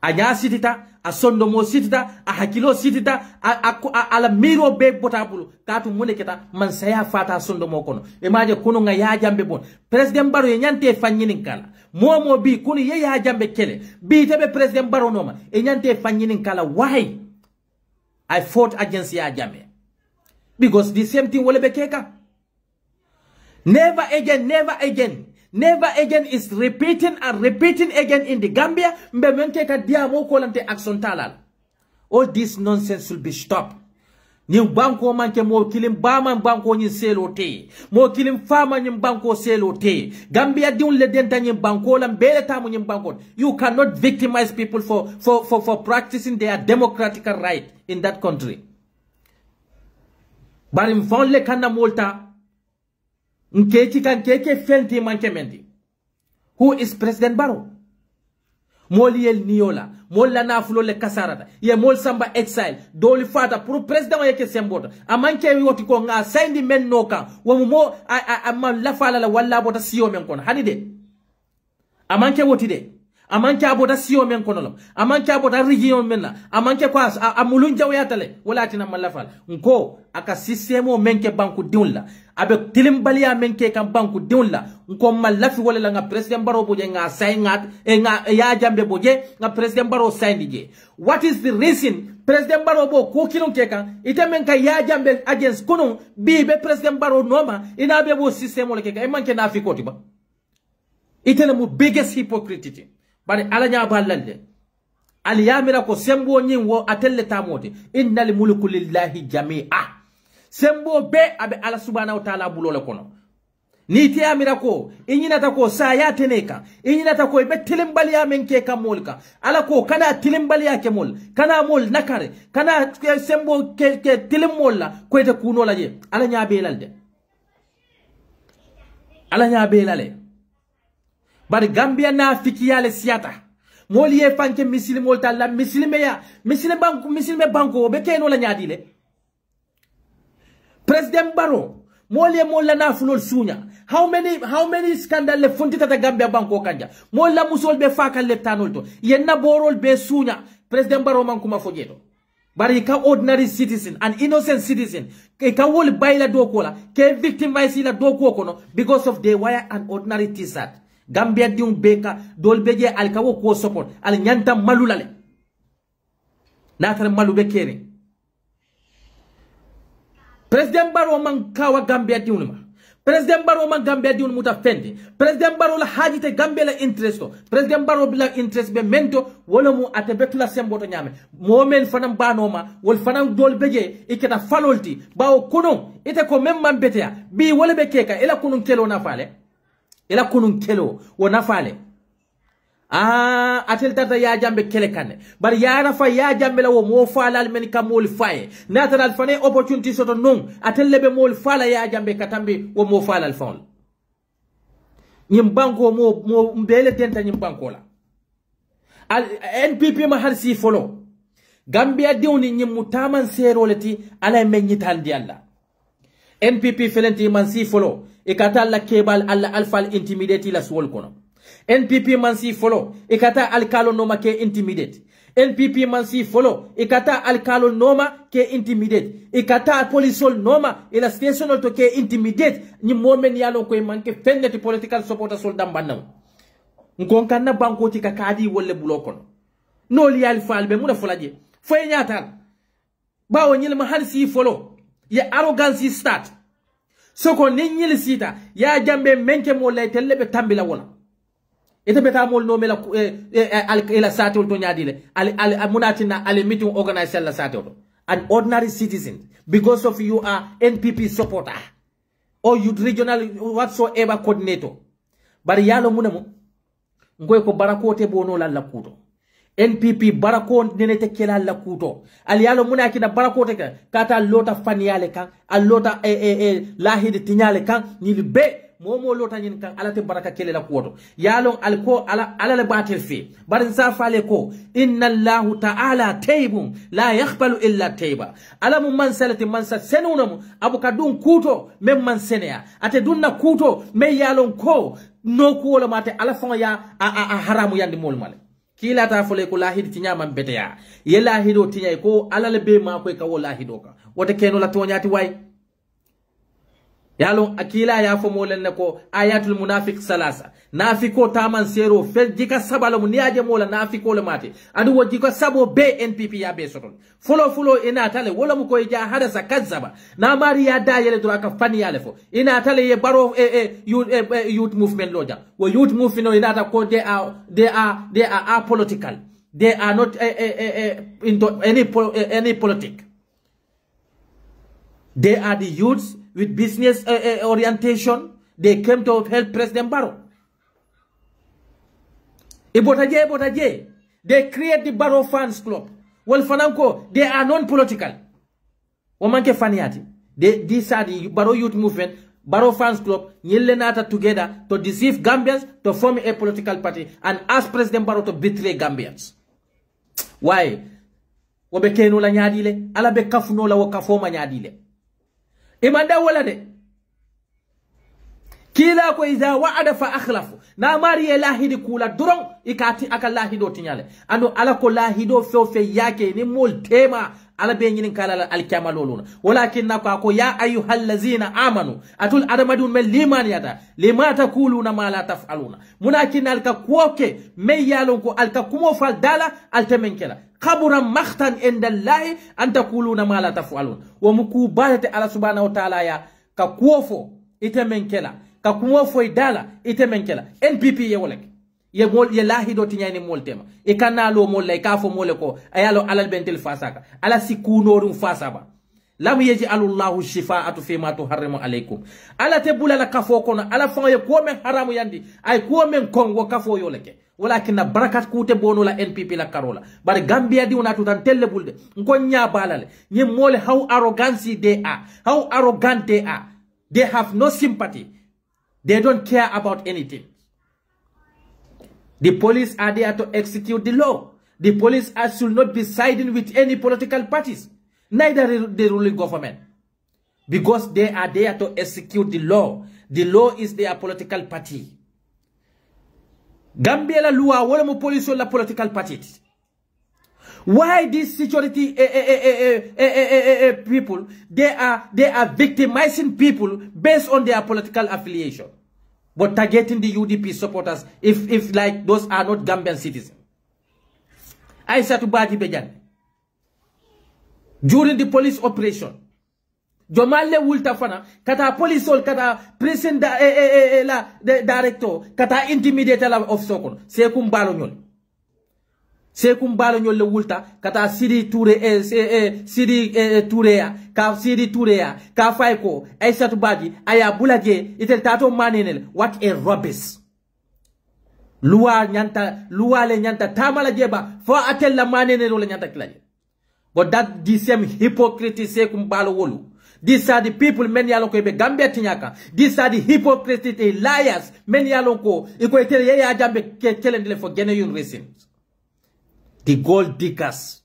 anya sitita a sondo mo sitita a hakilo sitita ala miro be botabulu katum mune keta man saya fata sondo mo kono e maje kuno nga ya jambe bon president baro e nyante fanyinin kala momo bi kunu ye ya jambe kele bi tebe president baro noma e nyante fanyinin kala why I fought against ya jambe because the same thing wole be keka never again is repeating and repeating again in the Gambia mbe menke ka diamo ko lante action talal all this nonsense will be stopped ni banko manke mo kilim bama banko ni selote mo kilim fama ni banko selote Gambia diun le denta ni banko lam bele tamu ni banko you cannot victimize people for practicing their democratic right in that country barim fonle kana molta nkeki kan keke fenti manke mendi who is President Barrow moli el niola mol la nafulo le kasarata ye mol samba exile doli fata pour president yake sembota amanke woti ko nga sindi men noka wo mo am la fala la walla bota siyo men kono hanide amanke woti de amanke abota siyo men kono lam amanke abota region men la amanke ko amulun jawyatale wala tina malafal nko aka systemo menke banku diunla abe tilimbalia menke kan banku diunla nko malafi wala la nga president Barrow boje nga saingat nga ya jambe boje nga president Barrow saindije what is the reason president Barrow bo ko kilon ke kan ite men ka ya jambe against kono bi be president Barrow noma ina be bo systemo le ke kan manke na fi koti ba ite le mu biggest hypocrisy bari ala nya balande al yamira ko sembo nyin wo atelle tamote innal mulku lillahi jami'a sembo be abe ala subhanahu wa ta'ala bulole kono ni te amira ko inyinata ko sa ya teneka inyinata ko be tilimbali ya menke kamolka ala ko kana tilimbali ya kemol kana mol nakare kana sembo ke tilimolla ko ite kuno laje ala nya be lalde ala nya be lale bari Gambia na fikiyale siata moli ye fanke misilmol talla misilme banko be keno la nyaadile President Barrow moli molla na fulol sunya how many scandal le funtita ta Gambia banko kanja molla musol be fakal le tanol to yenna borol be sunya President Barrow man kuma fojeto bari ka ordinary citizen an innocent citizen ka wol bayla do kola ke victimize la do ko kono because of they wire an ordinary t-shirt Gambia diun beka dol beje al kawo ko support al nyanta malulale natar malu be kere President Barrow man kawa Gambia diun ma President Barrow man Gambia diun muta fendi President Barrow la hajite Gambia la interest President Barrow bila interest be mento wala mu atebetula semboto nyame momen fanam banoma wol fanam dol beje iketa falolti bawo kuno ite ko memman betea bi wala be keka ila kunun kelo na fale ila kunun kelo wona fale atel tata ya jambe kele kanne bari ya rafa ya jambe la wo mo falal men kam mol faye natal fane opportunity soto non atel lebe mol fala ya jambe katambe wo mo falal fon nyim banko mo mbele tenta nyim banko la al NPP ma har si folo Gambia diwni nyimu taman seroleti ala menyitandi alla NPP felenti mansi follow ikata la kebal alla alfal intimidate la suwol kono NPP mansi follow ikata alkalo noma ke intimidate NPP mansi follow ikata alkalo noma ke intimidate ikata polisol noma ila stationol to ke intimidate ni momen yalo koy manke fenneti political supporter sol dambanam ngon kanna banko ti ka kadi wolle bulokon no li alfal be muna fulaje foy nyatal bawo nyilma hansi follow ya arrogance start soko ninyil sita ya jambe menke mo lay telebe tambila wona ite beta mol no mela ila satol to nyadile al munatina al meeting organizer la satol an ordinary citizen because of you are NPP supporter or you regional whatsoever coordinator bari yalo munamo ngoy ko barakote bono la kuto NPP barako nene te kela la kuto al yalo munakina barakote ka kata lota faniyale kan al lota lahid tinyale kan ni be momo lota nyin kan alate baraka kele la kuto yalo al ko ala le batel fi barin sa fale ko inna allah ta'ala taybun la yaqbalu illa tayba alamu man salati man sa senunum abukadun kuto mem man senea ate dunna kuto me yalo ko no ko wala mate ala fon ya a haramu yandi mol male kila ta fole ko lahid tinya man beteya ye lahido tinya ko alal be ma ko ka wala lahido ka wote keno la tonyati way yalo akila ya fo molen ko ayatul munafiq salasa nafiko taman sero fel jika sabalo mu niaje mola nafiko le mate adu woji ko sabo be NPP ya be sotol fulo ina tale wala mu ko ja hadasa kazzaba na mari ya da yele do aka fani yale fo ina tale ye baro youth movement loja wo youth movement no ina ta ko they are apolitical. They are not into any politics. They are the youths with business orientation. They came to help President Barrow. Ibotaje. They create the Barrow Fans Club. Well, Fananko, they are non-political. Omanke Faniati. These are the Barrow Youth Movement, Barrow Fans Club, Nyelenata together to deceive Gambians, to form a political party, and ask President Barrow to betray Gambians. Why? Wobe keno la nyadile, ala be kafuno la wakafoma nyadile. Imanda wala de. Kila ko iza wa'ada fa akhlafu. Na mari lahidi kula durong ikati aka lahido tinyale. Ando ala ko lahido fe yake ni mul tema ala be ngin kala alkiyama loluna. Walakin nako ko ya ayyuhallazina amanu atul adamadun mel liman yata lima taquluna ma la taf'aluna. Munakin alka kuoke me yalon ko alka kumo fal dala altemenkela. Kabura makhtan indallahi an taquluna ma la taf'alun. Wa mukubate ala subhanahu wa ta'ala ya ka kuofo itemenkela. Ka kumo foi dala ite menkela NPP ye wolek ye lahido tinyani mol tema e kanalo mol lay ka fo mole ko ayalo alal bentel fasaka ala sikunorum fasaba lam yeji alullahu shifaa'atu fi ma tuharrimu alaykum ala te bulala kafo kono ala fa ye ko men haramu yandi ay ko men kongo kafo yoleke walakin na barakat kute bono la NPP la karola bar Gambia di wona tutan telle bulde ko nya balale ni mole how arrogance they are, how arrogant they are. They have no sympathy. They don't care about anything. The police are there to execute the law. The police should not be siding with any political parties, neither the ruling government, because they are there to execute the law. The law is their political party. Gambia la loi wala mo police la political party. Why these security people, they are victimizing people based on their political affiliation, but targeting the UDP supporters if like those are not Gambian citizens. Aissatou Badji Badiane, during the police operation, Jomale wulta fana kata police ol kata prison la director kata intimidate la of Sokone Sekum Balo ñol. Sekum Balo ñol le wulta kata Sidi Touré Sidi Touré ka Sidi Touré ka fay ko Aissatou Badji aya bulaje itel tato manenel. What a rubbish. Luwa le nyanta tamala jeba fo atel la manenel le nyanta klaje. But that the same hypocrite Sekum Balo wolu. These are the people many alonko be Gambia tinyaka. These are the hypocrites, the liars many alonko iko etele ye ya jambe kelendele for gene yun reasons. The gold diggers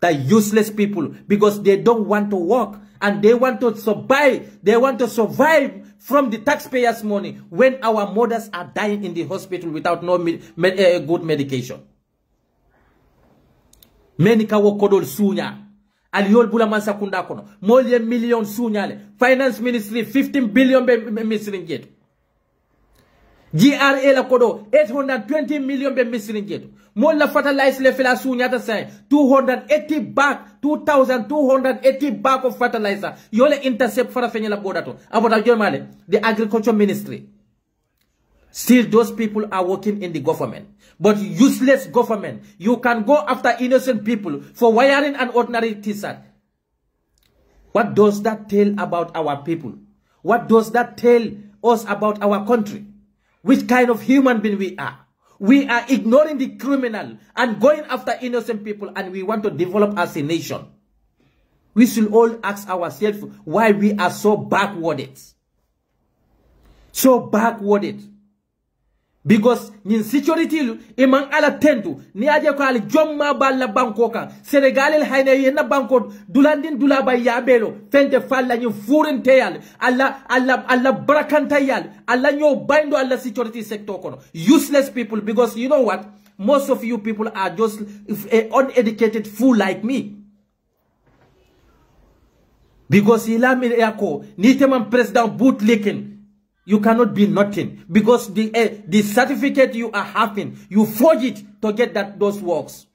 The useless people, because they don't want to work and they want to survive. They want to survive from the taxpayers' money when our mothers are dying in the hospital without no good medication. Many kawo kodol sunya. Aliyol bula mansa kunda kono. Molye million sunyale. Finance Ministry 15 billion be misringet. GRA la kodo 820 million be misringet. Molla fertilize le fela sunyata say 280 bag 2280 bag of fertilizer. Yole intercept fara fenye la bodato. Abota jomale the agriculture ministry. Still those people are working in the government. But useless government. You can go after innocent people for wearing an ordinary t-shirt. What does that tell about our people? What does that tell us about our country? Which kind of human being we are? We are ignoring the criminal and going after innocent people, and we want to develop as a nation. We should all ask ourselves why we are so backwarded. So backwarded. Because in security imang ala tentu ni aje ko ali jomma balla banko kan Senegal el hayne yena banko dulandin dulaba yabelo fente falla ni furin teyal alla barakanta yal alla nyo bindo alla security sector kono useless people. Because you know what, most of you people are just uneducated fool like me. Because ilami yako ni teman president bootlicking. You cannot be nothing, because the certificate you are having, you forge it to get those works.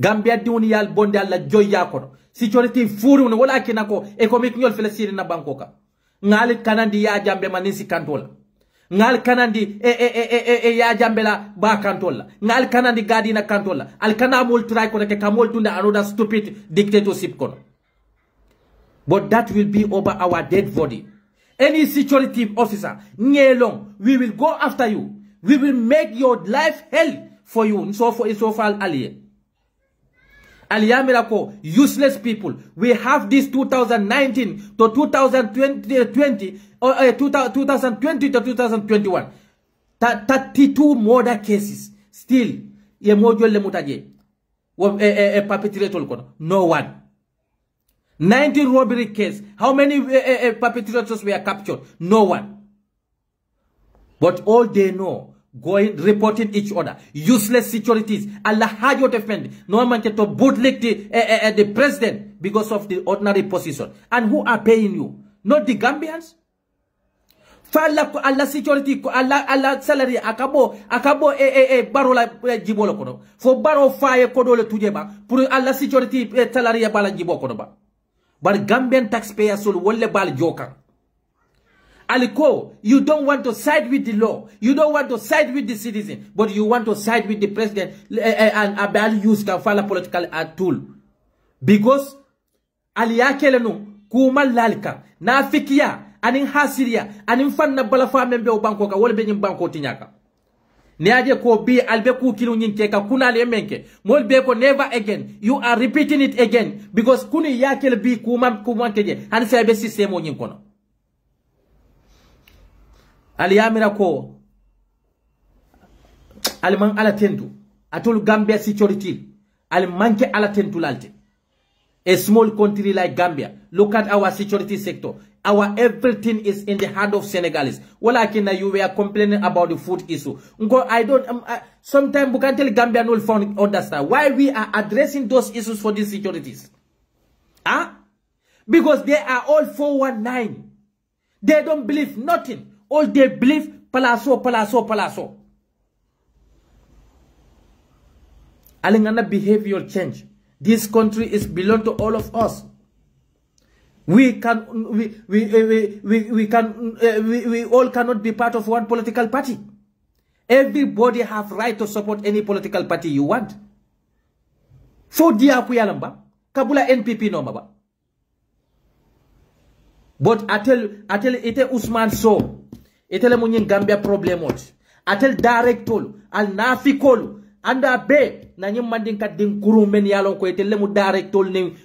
Gambia duniyal bonde alla joya kono security furu no wala kinako economic nyol felesiri na bankoka ngali kanandi ya jambe manisi kantola ngali kanandi ya jambe la ba kantola ngali kanandi gadi na kantola al kana mul try ko ke kamol tunda another stupid dictatorship kono. But that will be over our dead body. Any security officer, Nyelong, we will go after you. We will make your life hell for you. So far, Ali. Aliyamirako, useless people. We have this 2019 to 2020 or 2020 to 2021. 32 murder cases. Still, ye mojo le mutaje. Perpetrator kono. No one. 19 robbery case. How many perpetrators were captured? No one. But all they know, going, reporting each other. Useless securities. Allah had you defend. No man can to bootlick the president because of the ordinary position. And who are paying you? Not the Gambians? Allah security, Allah salary, akabo baro la jibolo kono. For baro fire kodo le tujeba. Pour Allah security salary bala jibo kono ba. But Gambian taxpayers will wole bal joker. Aliko, you don't want to side with the law. You don't want to side with the citizen. But you want to side with the president and Abel use can follow political tool. Because aliyakelenu kuma lalka na fikia anin hasiria anin fanna balafa membe o banko ka wole be nyim banko tinyaka. Niaje ko bi albe ku kilu nyinke ka kuna le menke mol be ko never again. You are repeating it again because kuni yakel bi kuma keje han fe be system o nyinkono. Aliyamira ko alman ala tentu atul Gambia security al manke ala tentu lalte. A small country like Gambia, look at our security sector. Our everything is in the hand of Senegalese. Walakina, you were complaining about the food issue. I don't. Sometimes we can tell Gambia no found understand why we are addressing those issues for these securities. Because they are all 419. They don't believe nothing. All they believe palazzo. Alingana behavioral change. This country is belong to all of us. We all cannot be part of one political party. Everybody have right to support any political party you want. For dia kuyalamba, kabula NPP no maba. But atel ite Usman so, itele munyin Gambia problemot. Atel directol, al nafikolu. Anda be na nyim mandin kat din kuru men yalon ko etelle mu directol ni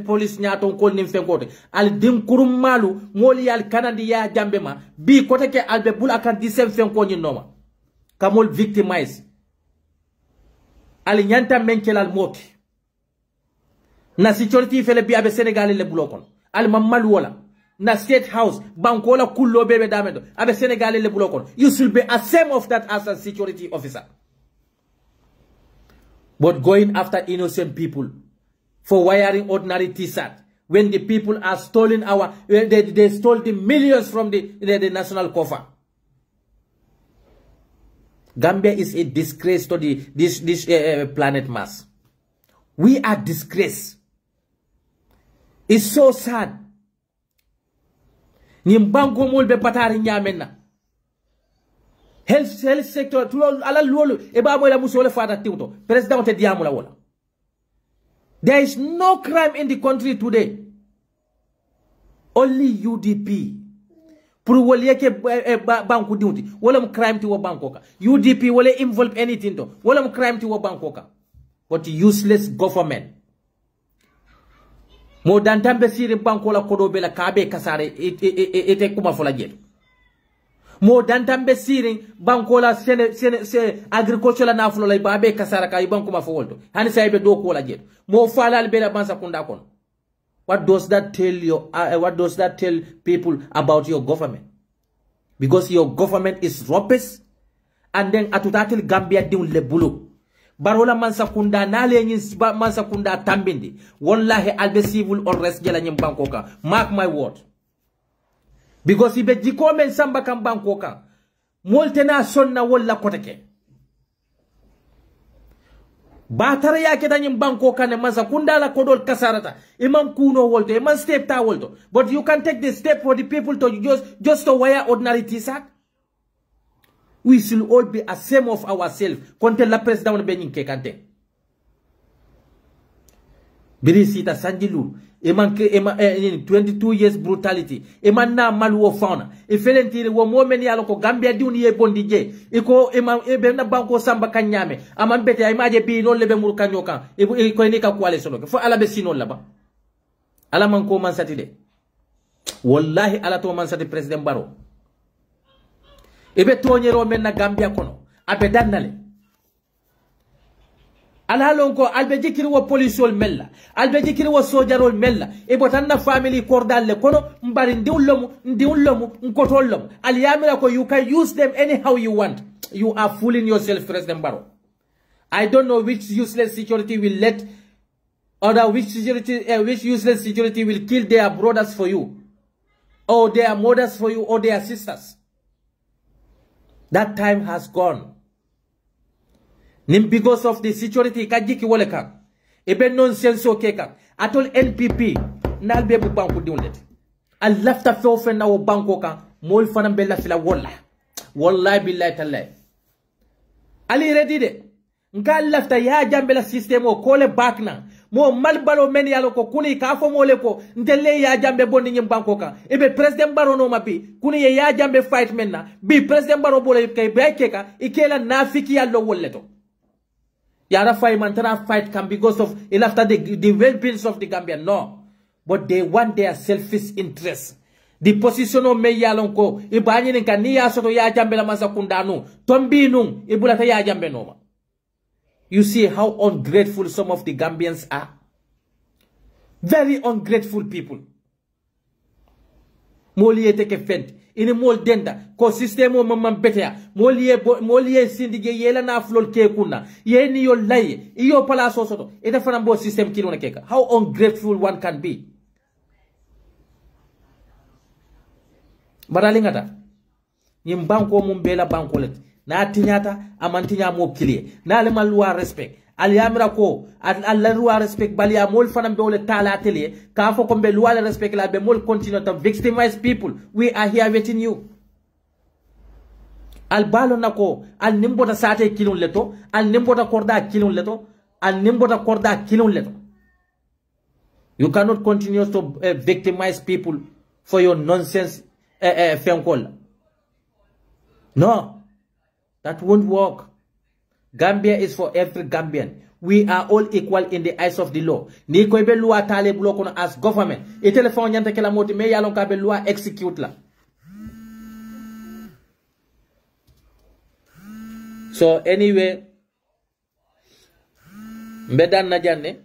police nyaton ko nim fenkote al din kurum malu ngoli yal kanandi ya jambe ma bi kote ke albe bul akan disem fenko ni noma kamol victimize ali nyanta menkelal moti na security fele bi abe Senegal le bulokon al mamal wala na state house banko la kullo bebe damedo abe Senegal le bulokon you should be ashamed of that as a security officer. But going after innocent people for wearing ordinary t-shirt when the people are stealing they stole the millions from the national coffer. Gambia is a disgrace to this planet Mars. We are disgrace. It's so sad. Nimbango molbe patari nyamena. Health sector ala lolo e ba mo la musole fata tiwto president te diamula wala. There is no crime in the country today. Only UDP. Pour wole yeke banku diwti wala mo crime ti wo bankoka. UDP wole involve anything to wala mo crime ti wo bankoka. But useless government. Mo dantambe siri banko la kodo bela kabe kasare ete kuma fola jeto. Mo dantambe siri banko la se agriculture la nafulo la babe kasara ka banko ma fowolto hani saybe do ko la jeto. Mo falal bela bansa kunda kono. What does that tell you? What does that tell people about your government? Because your government is rubbish, and then atutatil Gambia diun lebulu. Barola mansakunda nale nyins mansakunda tambindi. Wallahi albe civil unrest jela nyim bankoka. Mark my word. Because ibe jikomen samba kam bankoka. Moltena sonna walla koteke. Batara yake da nyim bankoka ne mansakunda la kodol kasarata. Iman kuno wolto, iman step ta wolto. But you can take the step for the people to just to wear ordinary t-shirt. We should all be ashamed of ourselves. Konte la president benin ke kante. Birisita sanjilu. Eman 22 years brutality. Eman na maluo fauna. Ifelentiri wo momeni aloko Gambia diuni ye bondije. Iko eman na banko samba kanyame. Aman bete ya imaje bi non lebe muru kanyoka. Iko enika kuale sonoke. Fo ala be sinon laba. Ala manko mansati de. Wallahi ala to mansati president Barrow. Ebe tonyero menna Gambia kono abe dannale alhalon ko albe jikiri wo policeol mella albe jikiri wo sojarol mella e botanna family kordalle kono mbari ndiwlomu nkotollomu aliyamira ko you can use them anyhow you want. You are fooling yourself, President Barrow. I don't know which useless security will let which useless security will kill their brothers for you, or their mothers for you, or their sisters. That time has gone. Nim because of the security kajiki wole kan. Ebe nonsense okay kan. Atol NPP nalbe bu banku diwlet. Al lafta fe na wo banko kan mol fana bella fila walla. Wallahi billahi tallahi. Ali ready de. Nka lafta ya jambela system o kole back na. Mo malbalo men yalo ko kuni ka fo mole ko ndele ya jambe bonni nyim banko kan. Ebe President Barrow no mabi kuni ya jambe fight men na. Bi President Barrow bole kay bekeka ikela nafiki yallo wolleto. Yara fight mantana fight can because of after the well-being of the Gambia. No. But they want their selfish interests. The position of me yalonko ibani ninka ni ya soto ya jambe la masakundanu tombi nung ibulata ya jambe noma. You see how ungrateful some of the Gambians are. Very ungrateful people. Moliye teke fent. Ini mol denda. Ko systemo mamam betea. Moliye sindige yela na flol ke kuna. Ye ni yo laye. Iyo pala soto. Ita fanambo system kilo na keka. How ungrateful one can be. Baralingata. Nyim banko mumbela banko let. Na tinyata amantinya mo kilie. Na le malwa respect. Aliyamira ko alla loi respect bali amol fanam be wole tala atelier ka fo ko be loi respect la be mol continue to victimize people. We are here waiting you. Al balo nako al nimbota sate kilon leto al nimbota korda kilon leto al nimbota korda kilon leto. You cannot continue to victimize people for your nonsense phone call. No, that won't work. Gambia is for every Gambian. We are all equal in the eyes of the law. Ni ko be loi tale blokono as government. E telephone nyanta kala moti me yalon ka be loi execute la. So anyway, Mbedan na janne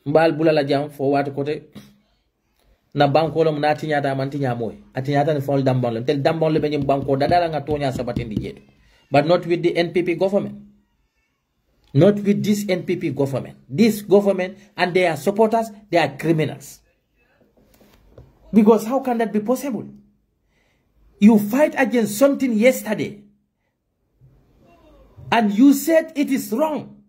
mbal bulala jam fo wati kote na banko lo na tinyata man tinya moy atinyata ni fol dambon le tel dambon le benyim banko dadala nga tonya sabatindi jeto, but not with the NPP government. Not with this NPP government. This government and their supporters, they are criminals. Because how can that be possible? You fight against something yesterday and you said it is wrong,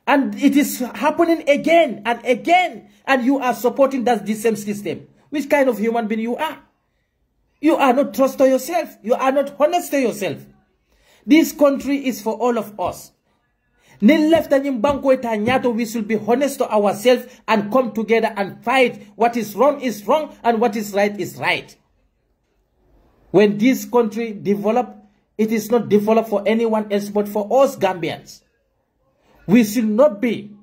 and it is happening again and again, and you are supporting the same system. Which kind of human being you are? You are not trust to yourself. You are not honest to yourself. This country is for all of us. We should be honest to ourselves and come together and fight. What is wrong and what is right is right. When this country develop, it is not developed for anyone else but for us Gambians. We should not be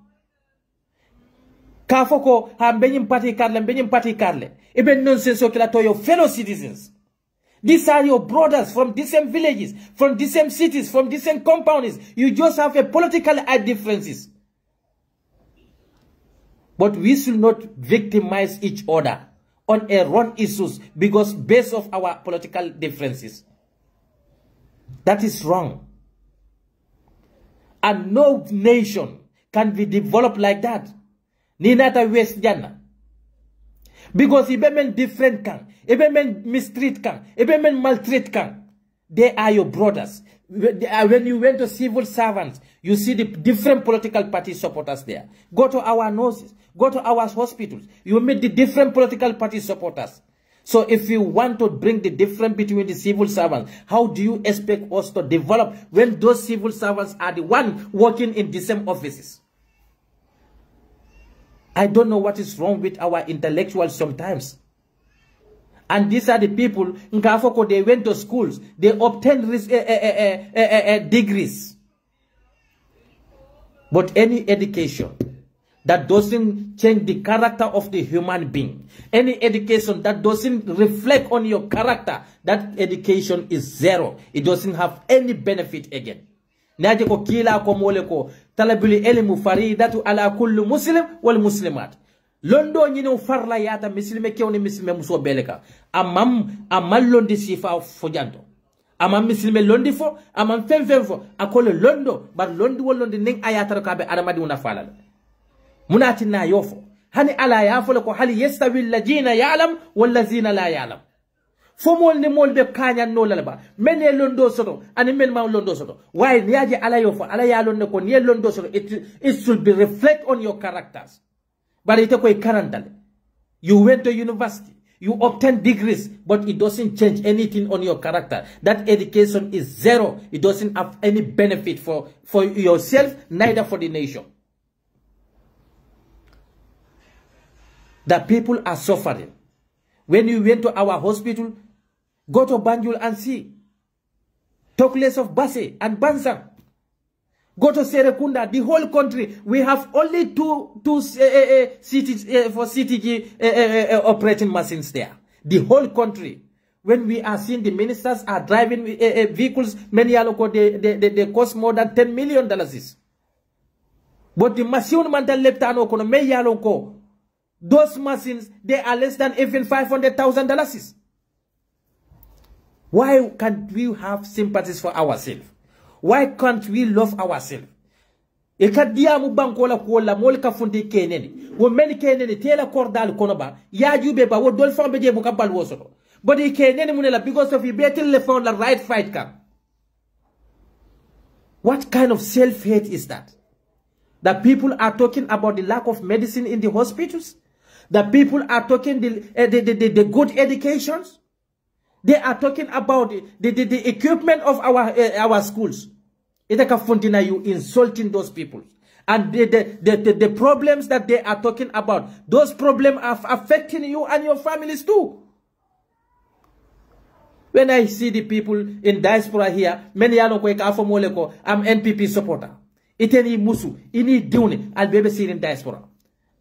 Kafoko hambenyim party karle. Even nonsense to your fellow citizens. These are your brothers from the same villages, from the same cities, from the same compounds. You just have a political differences. But we should not victimize each other on a wrong issues because based of our political differences. That is wrong. And no nation can be developed like that. Ninata West Jana. Because if men different kan, if men mistreat kan, if men maltreat kan, they are your brothers. When you went to civil servants, you see the different political party supporters there. Go to our nurses, go to our hospitals. You meet the different political party supporters. So if you want to bring the difference between the civil servants, how do you expect us to develop when those civil servants are the one working in the same offices? I don't know what is wrong with our intellectuals sometimes. And these are the people, Nkafoko, they went to schools, they obtained degrees. But any education that doesn't change the character of the human being, any education that doesn't reflect on your character, that education is zero. It doesn't have any benefit again. Naje ko kila ko mole ko talabul ilmu faridatu ala kulli muslim wal muslimat. Londo nyino farla yata muslime kewni muslime muso beleka. Amal londi sifa fojanto. Amam muslime londi fo, amam fem fo. Akole londo, bar londi wol londi ning ayata kabe adamadi una falal. Munati na yofo. Hani ala yafo ko hali yastawi alladhina ya'lam wal ladhina la ya'lam. Fomol ni mol be kanya no lalba mene londo soto ani men ma londo soto why niaje ala yo fo ala ya londe ko ni londo soto it should be reflect on your characters, but it ko karandal. You went to university, you obtained degrees, but it doesn't change anything on your character. That education is zero. It doesn't have any benefit for yourself, neither for the nation. The people are suffering. When you went to our hospital, go to Banjul and see. Talk less of Basse and Bansang. Go to Serekunda, the whole country. We have only two cities for CTG operating machines there. The whole country. When we are seeing the ministers are driving vehicles, many they cost more than $10 million. But the machine mantal leptano kono me yaloko. Those machines, they are less than even $500,000. Why can't we have sympathies for ourselves? Why can't we love ourselves? Ekadia mubankola kuola molka fundi keneni. Wo meni keneni tela kordal konoba. Ya jube ba wo dolfan beje mukabal wosoto. But he keneni munela because of he better found the right fight camp. What kind of self-hate is that? The people are talking about the lack of medicine in the hospitals. The people are talking the good educations. They are talking about the equipment of our schools. You insulting those people. And the problems that they are talking about, those problems are affecting you and your families too. When I see the people in diaspora here, many are not I'm NPP supporter. Iteni musu, ini dune, and baby see in diaspora.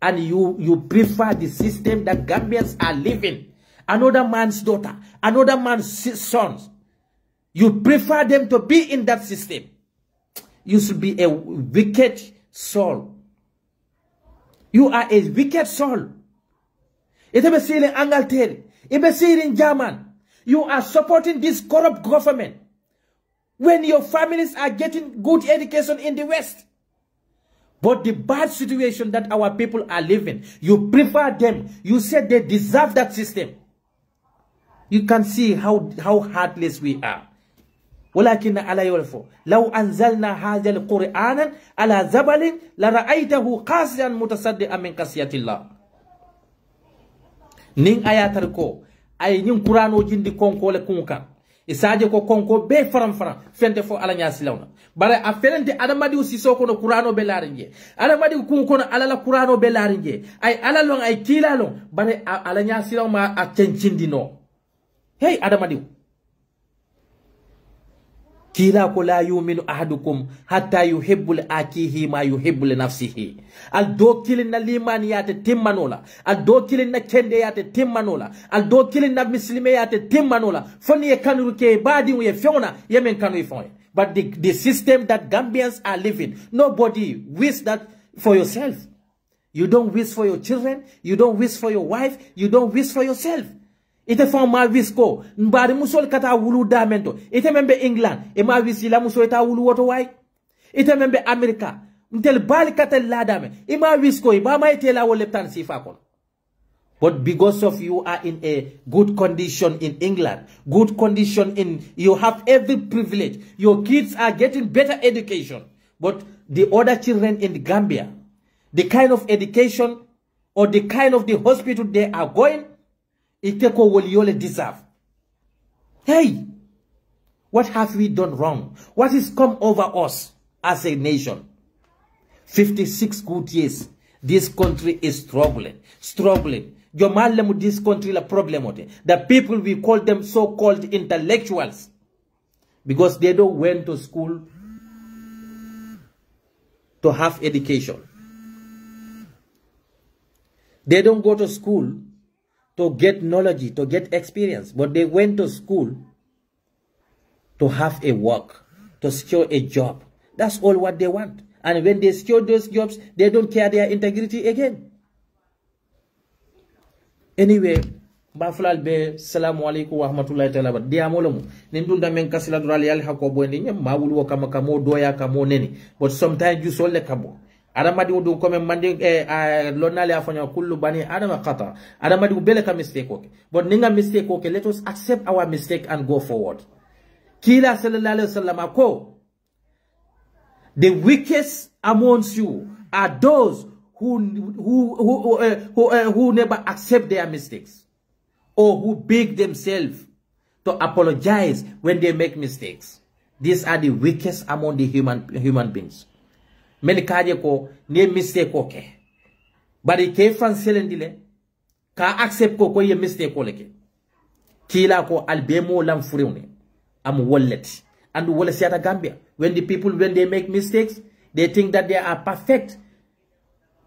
And you prefer the system that Gambians are living. Another man's daughter, another man's sons. You prefer them to be in that system. You should be a wicked soul. You are a wicked soul. It is in Angleterre. It is in German. You are supporting this corrupt government when your families are getting good education in the West. But the bad situation that our people are living, you prefer them. You said they deserve that system. You can see how heartless we are. ولكن على يولفو لو أنزلنا هذا القرآن على زبل لرأيته قاسيا متصدعا من خشية الله. نين آيات ركو أي نين قرآن وجندي كونكو لكونكا isaje ko konko be faram fente fo ala nyasilawna bare a felente adamadi usisoko no qur'ano be larinje adamadi kunko no ala la qur'ano be larinje ay ala long ay kila long bare ala nyasilaw ma a cencindino hey adamadi kila ko la yuminu ahadukum hatta yuhibbu li akihi ma yuhibbu li nafsihi al do kilin na limani yate timmanola al do kilin na kende yate timmanola al do kilin na muslime yate timmanola foni e kanu ke badi we fiona yemen kanu ifon. But the system that Gambians are living, nobody wish that for yourself. You don't wish for your children, you don't wish for your wife, you don't wish for yourself. Ite fon ma wisko mbari musol kata wulu damento ite membe England e ma wisi la muso eta wulu woto way ite membe America mtel bali kata la dame e ma wisko e ba ma ite la wole tan sifa kon. But because of you are in a good condition in England, good condition in, you have every privilege, your kids are getting better education, but the other children in the Gambia, the kind of education or the kind of the hospital they are going, Iteko will you deserve. Hey, what have we done wrong? What has come over us as a nation? 56 good years, this country is struggling. Jomalemu this country la problem. The people, we call them so-called intellectuals, because they don't went to school to have education. They don't go to school to get knowledge, to get experience, but they went to school to have a work, to secure a job. That's all what they want. And when they secure those jobs, they don't care their integrity again. Anyway, bafulal be salamu alaikum wa rahmatullahi ta'ala ba dia molomu nindunda men kasila durali yali hakobo ndi nyem mawulu kama kamo doya kamo neni, but sometimes you solle kabo adamadi wudu kome mandi lonale afanya kullu bani adama qata adamadi bele ka mistake okay, but ninga mistake okay, let us accept our mistake and go forward. Kila sallallahu alaihi wasallam ko the weakest amongst you are those who never accept their mistakes, or who beg themselves to apologize when they make mistakes. These are the weakest among the human beings. Many kaje ko ne mistake okay, but it ke fanselendile ka accept ko ye mistake ko leke kila ko albemo lam furiune am wallet and wala siata Gambia. When the people, when they make mistakes, they think that they are perfect.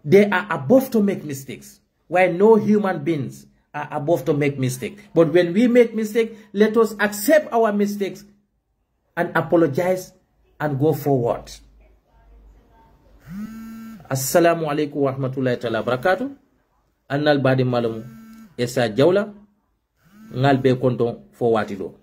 They are above to make mistakes. While no human beings are above to make mistakes. But when we make mistakes, let us accept our mistakes and apologize and go forward. Assalamu alaikum wa rahmatullahi ta'ala barakatuh. Annal badi malamu esa jawla ngal be konton fo watido.